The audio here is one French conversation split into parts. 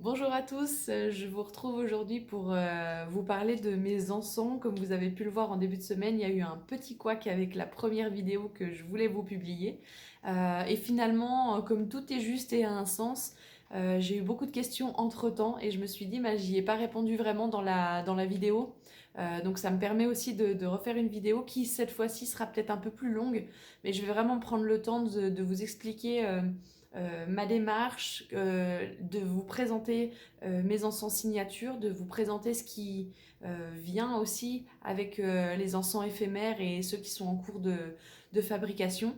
Bonjour à tous, je vous retrouve aujourd'hui pour vous parler de mes encens. Comme vous avez pu le voir en début de semaine, il y a eu un petit couac avec la première vidéo que je voulais vous publier. Et finalement, comme tout est juste et a un sens, j'ai eu beaucoup de questions entre-temps et je me suis dit, bah, j'y ai pas répondu vraiment dans la vidéo. Donc ça me permet aussi de refaire une vidéo qui cette fois-ci sera peut-être un peu plus longue, mais je vais vraiment prendre le temps de vous expliquer ma démarche, de vous présenter mes encens signature, de vous présenter ce qui vient aussi avec les encens éphémères et ceux qui sont en cours de fabrication.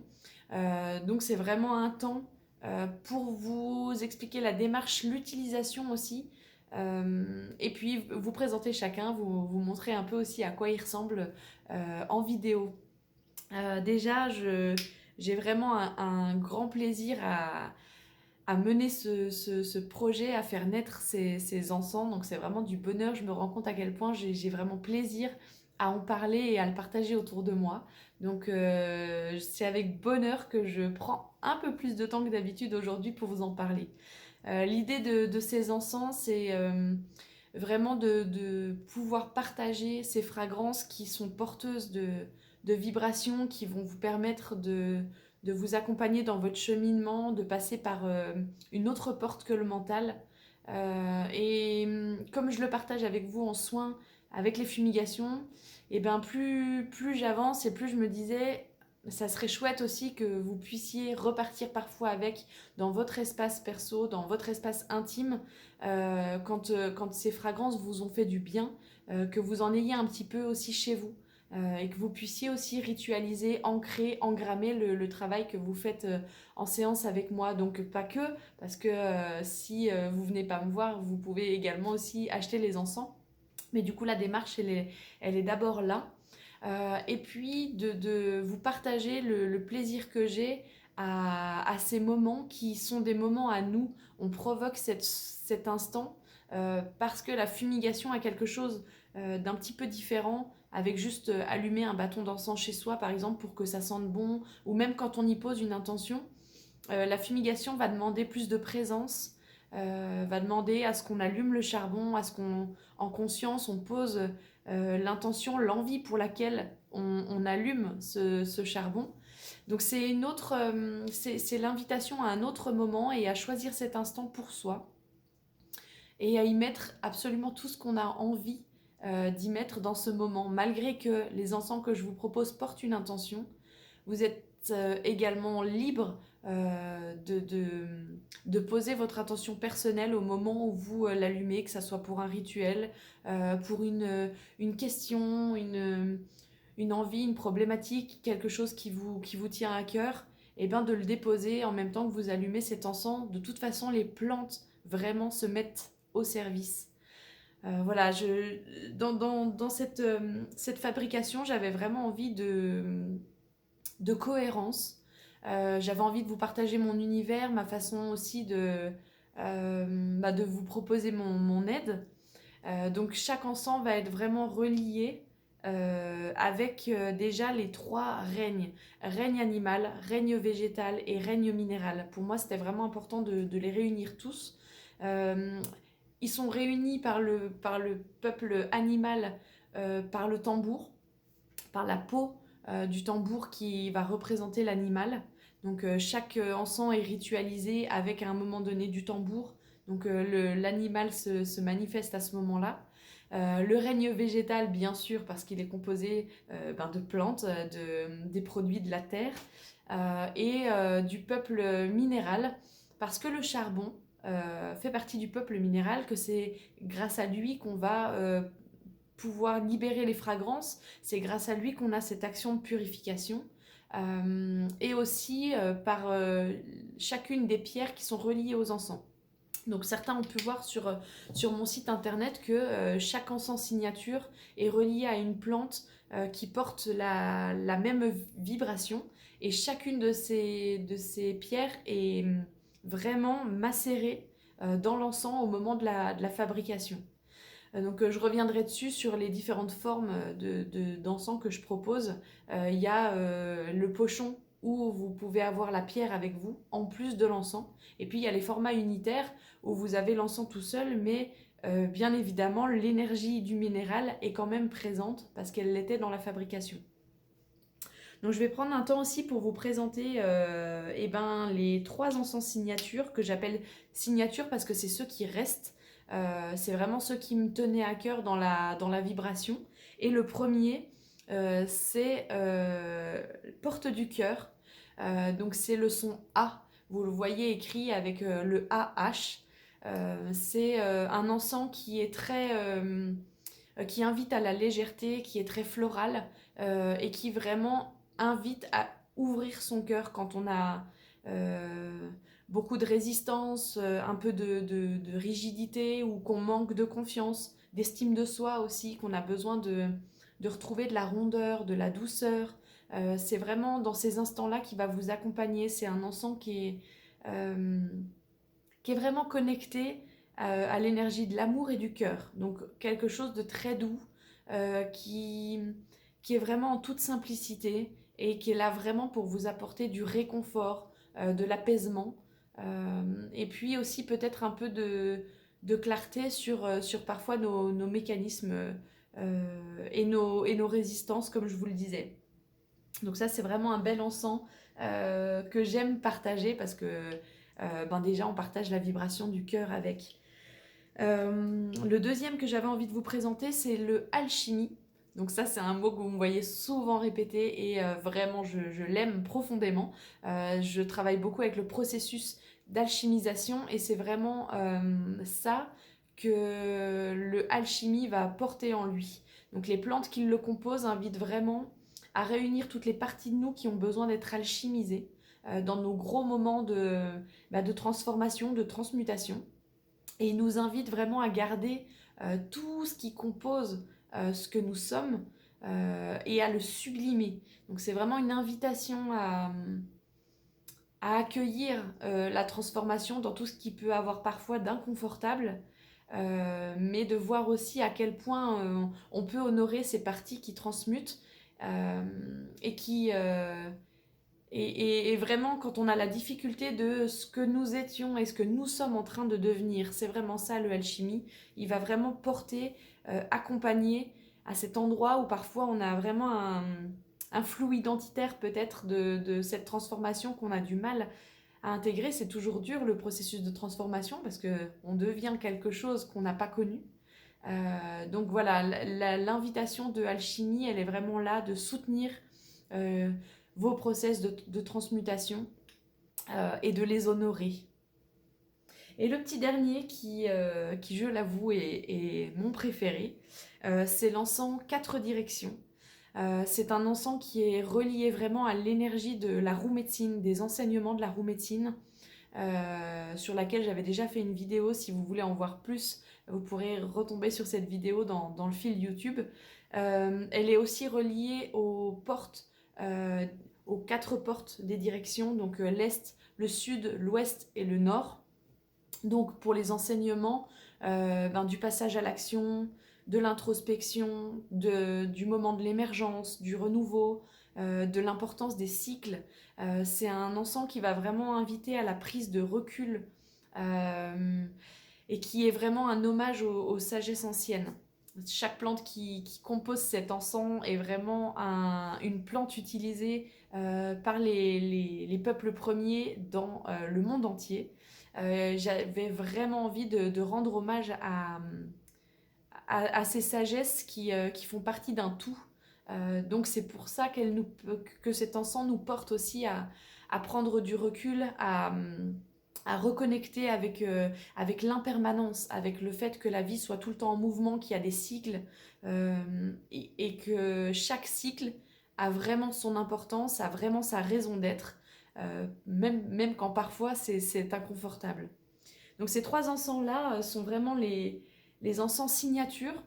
Donc c'est vraiment un temps pour vous expliquer la démarche, l'utilisation aussi. Et puis vous présenter chacun, vous montrer un peu aussi à quoi il ressemble en vidéo. Déjà, j'ai vraiment un grand plaisir à mener ce projet, à faire naître ces encens. Donc c'est vraiment du bonheur. Je me rends compte à quel point j'ai vraiment plaisir à en parler et à le partager autour de moi. Donc c'est avec bonheur que je prends un peu plus de temps que d'habitude aujourd'hui pour vous en parler. L'idée de ces encens, c'est vraiment de pouvoir partager ces fragrances qui sont porteuses de vibrations, qui vont vous permettre de vous accompagner dans votre cheminement, de passer par une autre porte que le mental. Comme je le partage avec vous en soins, avec les fumigations, et ben plus j'avance et plus je me disais, ça serait chouette aussi que vous puissiez repartir parfois avec dans votre espace perso, dans votre espace intime, quand ces fragrances vous ont fait du bien, que vous en ayez un petit peu aussi chez vous. Et que vous puissiez aussi ritualiser, ancrer, engrammer le travail que vous faites en séance avec moi. Donc pas que, parce que si vous venez pas me voir, vous pouvez également aussi acheter les encens. Mais du coup, la démarche, elle est d'abord là. Et puis de vous partager le plaisir que j'ai à ces moments qui sont des moments à nous. On provoque cet instant parce que la fumigation a quelque chose d'un petit peu différent avec juste allumer un bâton d'encens chez soi, par exemple, pour que ça sente bon, ou même quand on y pose une intention. La fumigation va demander plus de présence, va demander à ce qu'on allume le charbon, à ce qu'on, en conscience, on pose l'intention, l'envie pour laquelle on allume ce charbon. Donc c'est une autre, c'est l'invitation à un autre moment et à choisir cet instant pour soi et à y mettre absolument tout ce qu'on a envie d'y mettre dans ce moment, malgré que les encens que je vous propose portent une intention. Vous êtes également libre de poser votre attention personnelle au moment où vous l'allumez, que ce soit pour un rituel, pour une question, une envie, une problématique, quelque chose qui vous tient à cœur, et bien de le déposer en même temps que vous allumez cet encens. De toute façon, les plantes vraiment se mettent au service. Voilà, dans cette fabrication, j'avais vraiment envie de cohérence. J'avais envie de vous partager mon univers, ma façon aussi de vous proposer mon aide. Donc chaque encens va être vraiment relié avec déjà les trois règnes. Règne animal, règne végétal et règne minéral. Pour moi, c'était vraiment important de les réunir tous. Euh, Ils sont réunis par le peuple animal, par le tambour, par la peau du tambour qui va représenter l'animal. Donc chaque encens est ritualisé avec à un moment donné du tambour. Donc l'animal se manifeste à ce moment-là. Le règne végétal, bien sûr, parce qu'il est composé de plantes, des produits de la terre, et du peuple minéral, parce que le charbon fait partie du peuple minéral, que c'est grâce à lui qu'on va pouvoir libérer les fragrances. C'est grâce à lui qu'on a cette action de purification. Et aussi par chacune des pierres qui sont reliées aux encens. Donc certains ont pu voir sur mon site internet que chaque encens signature est relié à une plante qui porte la même vibration. Et chacune de ces pierres est vraiment macérée dans l'encens au moment de la fabrication. Donc je reviendrai dessus sur les différentes formes d'encens que je propose. Il y a le pochon où vous pouvez avoir la pierre avec vous, en plus de l'encens. Et puis il y a les formats unitaires où vous avez l'encens tout seul, mais bien évidemment l'énergie du minéral est quand même présente parce qu'elle l'était dans la fabrication. Donc je vais prendre un temps aussi pour vous présenter les 3 encens signatures que j'appelle signatures parce que c'est ceux qui restent. C'est vraiment ceux qui me tenaient à cœur dans la vibration. Et le premier, c'est Porte du cœur. Donc c'est le son A. Vous le voyez écrit avec le AH. C'est un encens qui est qui invite à la légèreté, qui est très floral et qui vraiment invite à ouvrir son cœur quand on a beaucoup de résistance, un peu de rigidité ou qu'on manque de confiance, d'estime de soi aussi, qu'on a besoin de retrouver de la rondeur, de la douceur. C'est vraiment dans ces instants-là qui va vous accompagner. C'est un encens qui est vraiment connecté à l'énergie de l'amour et du cœur. Donc quelque chose de très doux qui est vraiment en toute simplicité et qui est là vraiment pour vous apporter du réconfort, de l'apaisement et puis aussi peut-être un peu de clarté sur parfois nos mécanismes et nos résistances, comme je vous le disais. Donc ça, c'est vraiment un bel encens que j'aime partager parce que déjà, on partage la vibration du cœur avec. Le deuxième que j'avais envie de vous présenter, c'est le alchimie. Donc ça, c'est un mot que vous me voyez souvent répéter et vraiment, je l'aime profondément. Je travaille beaucoup avec le processus d'alchimisation et c'est vraiment ça que le alchimie va porter en lui. Donc les plantes qui le composent invitent vraiment à réunir toutes les parties de nous qui ont besoin d'être alchimisées dans nos gros moments de transformation, de transmutation. Et il nous invite vraiment à garder tout ce qui compose ce que nous sommes et à le sublimer. Donc c'est vraiment une invitation à accueillir la transformation dans tout ce qui peut avoir parfois d'inconfortable, mais de voir aussi à quel point on peut honorer ces parties qui transmutent euh, et qui, et vraiment, quand on a la difficulté de ce que nous étions et ce que nous sommes en train de devenir, c'est vraiment ça le alchimie. Il va vraiment porter, accompagner à cet endroit où parfois on a vraiment un flou identitaire peut-être de cette transformation qu'on a du mal à intégrer. C'est toujours dur le processus de transformation parce qu'on devient quelque chose qu'on n'a pas connu. Donc voilà, l'invitation de alchimie, elle est vraiment là de soutenir vos process de transmutation et de les honorer. Et le petit dernier qui je l'avoue, est mon préféré, c'est l'encens 4 directions. C'est un encens qui est relié vraiment à l'énergie de la roue médecine, des enseignements de la roue médecine, sur laquelle j'avais déjà fait une vidéo. Si vous voulez en voir plus, vous pourrez retomber sur cette vidéo dans le fil YouTube. Elle est aussi reliée aux portes, aux 4 portes des directions, donc l'Est, le Sud, l'Ouest et le Nord. Donc pour les enseignements du passage à l'action, de l'introspection, du moment de l'émergence, du renouveau, de l'importance des cycles. C'est un encens qui va vraiment inviter à la prise de recul et qui est vraiment un hommage aux sagesses anciennes. Chaque plante qui compose cet encens est vraiment une plante utilisée par les peuples premiers dans le monde entier. J'avais vraiment envie de rendre hommage à ces sagesses qui font partie d'un tout. Donc c'est pour ça que cet encens nous porte aussi à prendre du recul, à reconnecter avec l'impermanence, avec le fait que la vie soit tout le temps en mouvement, qu'il y a des cycles et que chaque cycle a vraiment son importance, a vraiment sa raison d'être, même quand parfois c'est inconfortable. Donc ces 3 encens-là sont vraiment les encens signatures.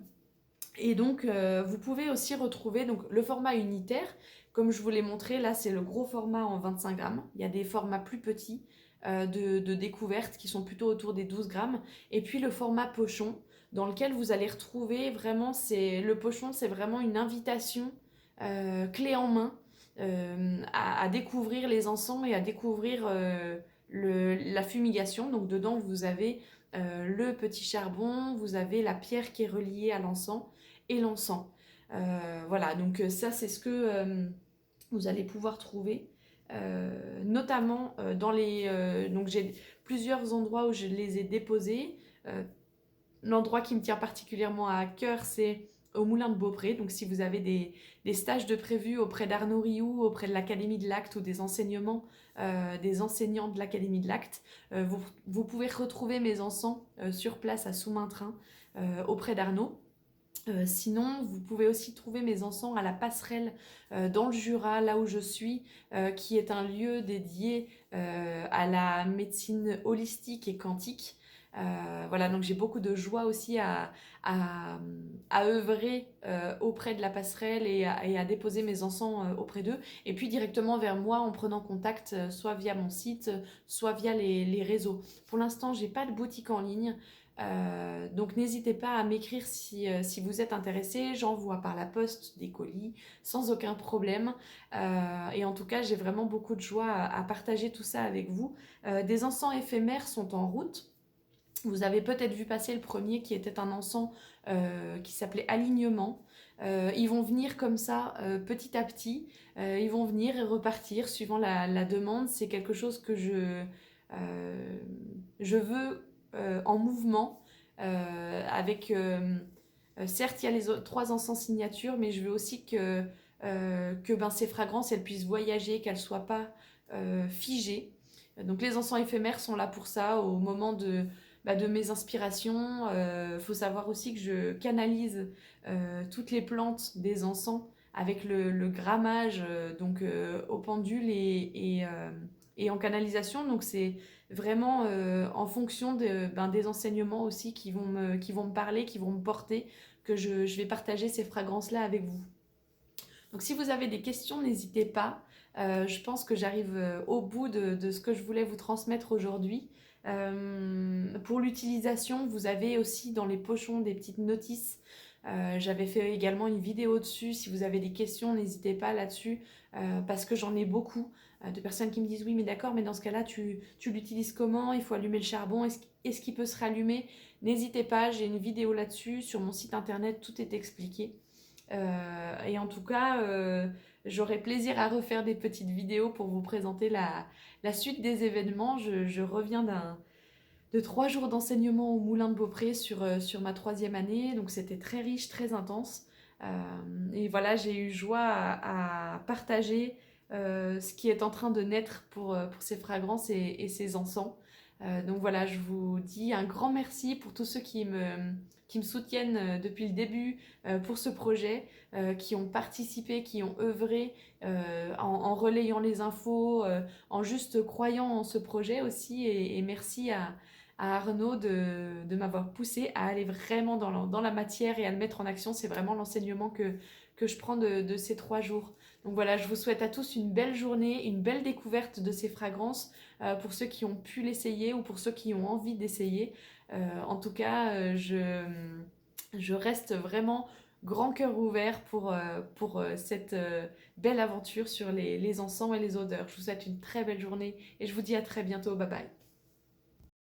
Et donc vous pouvez aussi retrouver donc, le format unitaire. Comme je vous l'ai montré, là c'est le gros format en 25 grammes. Il y a des formats plus petits de découverte qui sont plutôt autour des 12 grammes. Et puis le format pochon dans lequel vous allez retrouver vraiment, le pochon c'est vraiment une invitation clé en main à découvrir les encens et à découvrir la fumigation. Donc dedans, vous avez le petit charbon, vous avez la pierre qui est reliée à l'encens et l'encens. Voilà, donc ça c'est ce que vous allez pouvoir trouver. Notamment dans les... donc j'ai plusieurs endroits où je les ai déposés. L'endroit qui me tient particulièrement à cœur, c'est au Moulin de Beaupré. Donc si vous avez des stages de prévus auprès d'Arnaud Rioux, auprès de l'Académie de l'Acte ou des enseignements des enseignants de l'Académie de l'Acte, vous pouvez retrouver mes encens sur place à Soumain-Train auprès d'Arnaud. Sinon, vous pouvez aussi trouver mes encens à la Passerelle dans le Jura, là où je suis, qui est un lieu dédié à la médecine holistique et quantique. Voilà, donc j'ai beaucoup de joie aussi à œuvrer auprès de la Passerelle et à déposer mes encens auprès d'eux. Et puis directement vers moi en prenant contact, soit via mon site, soit via les réseaux. Pour l'instant, j'ai pas de boutique en ligne. Donc n'hésitez pas à m'écrire si vous êtes intéressé, j'envoie par la poste des colis sans aucun problème. Et en tout cas, j'ai vraiment beaucoup de joie à partager tout ça avec vous. Des encens éphémères sont en route. Vous avez peut-être vu passer le premier qui était un encens qui s'appelait Alignement. Ils vont venir comme ça petit à petit. Ils vont venir et repartir suivant la demande. C'est quelque chose que je veux en mouvement. Avec certes, il y a les trois encens signatures, mais je veux aussi que ces fragrances elles puissent voyager, qu'elles ne soient pas figées. Donc les encens éphémères sont là pour ça, au moment de mes inspirations. Faut savoir aussi que je canalise toutes les plantes des encens avec le grammage au pendule et en canalisation. Donc c'est vraiment en fonction des enseignements aussi qui vont me parler, qui vont me porter, que je vais partager ces fragrances-là avec vous. Donc si vous avez des questions, n'hésitez pas. Je pense que j'arrive au bout de ce que je voulais vous transmettre aujourd'hui. Pour l'utilisation, vous avez aussi dans les pochons des petites notices. J'avais fait également une vidéo dessus. Si vous avez des questions, n'hésitez pas là-dessus parce que j'en ai beaucoup de personnes qui me disent oui mais d'accord, mais dans ce cas-là tu l'utilises comment? Il faut allumer le charbon, est-ce qu'il peut se rallumer? N'hésitez pas, j'ai une vidéo là-dessus sur mon site internet, tout est expliqué. Et en tout cas, j'aurai plaisir à refaire des petites vidéos pour vous présenter la suite des événements. Je reviens de 3 jours d'enseignement au Moulin de Beaupré sur ma 3e année, donc c'était très riche, très intense. Et voilà, j'ai eu joie à partager ce qui est en train de naître pour ces fragrances et ces encens. Donc voilà, je vous dis un grand merci pour tous ceux qui me soutiennent depuis le début pour ce projet, qui ont participé, qui ont œuvré en relayant les infos, en juste croyant en ce projet aussi. Et merci à Arnaud de m'avoir poussé à aller vraiment dans la matière et à le mettre en action. C'est vraiment l'enseignement que je prends de ces 3 jours. Donc voilà, je vous souhaite à tous une belle journée, une belle découverte de ces fragrances pour ceux qui ont pu l'essayer ou pour ceux qui ont envie d'essayer. En tout cas, je reste vraiment grand cœur ouvert pour cette belle aventure sur les encens et les odeurs. Je vous souhaite une très belle journée et je vous dis à très bientôt. Bye bye.